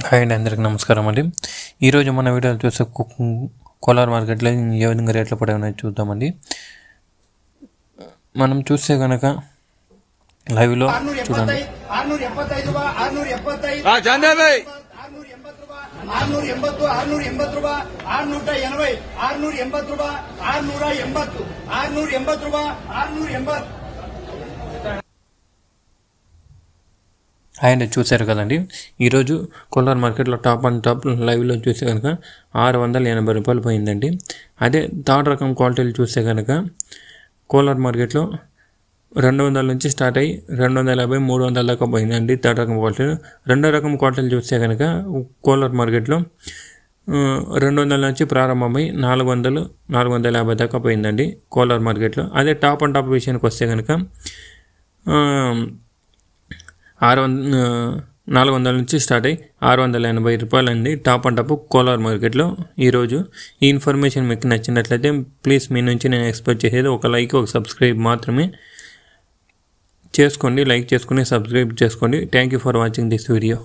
Hi అండి, అందరికీ నమస్కారం అండి. ఈరోజు మన వీడియోలో చూసే కోలార్ మార్కెట్లో ఏ విధంగా రేట్లు పడి ఉన్నాయో చూద్దామండి. మనం చూస్తే కనుక లైవ్లో చూడండి. 680 ఆయన చూశారు కదండి. ఈరోజు కోలార్ మార్కెట్లో టాప్ అండ్ టాప్ లైవ్లో చూస్తే కనుక 680 రూపాయలు పోయిందండి. అదే థర్డ్ రకం క్వాలిటీలు చూస్తే కనుక కోలార్ మార్కెట్లో 200 నుంచి స్టార్ట్ అయ్యి 250, 300 దాకా పోయిందండి థర్డ్ రకం క్వాలిటీలు. రెండో రకం క్వాలిటీలు చూస్తే కనుక కోలార్ మార్కెట్లో 200 నుంచి ప్రారంభమై 400, 450 దాకా పోయిందండి కోలార్ మార్కెట్లో. అదే టాప్ అండ్ టాప్ విషయానికి వస్తే కనుక 400 నుంచి స్టార్ట్ అయ్యి 680 రూపాయలు అండి టాప్ అండ్ టాప్ కోలార్ మార్కెట్లో ఈరోజు. ఈ ఇన్ఫర్మేషన్ మీకు నచ్చినట్లయితే ప్లీజ్ మీ నుంచి నేను ఎక్స్పెక్ట్ చేసేది ఒక లైక్, ఒక సబ్స్క్రైబ్ మాత్రమే చేసుకోండి. లైక్ చేసుకుని సబ్స్క్రైబ్ చేసుకోండి. Thank you for watching this video.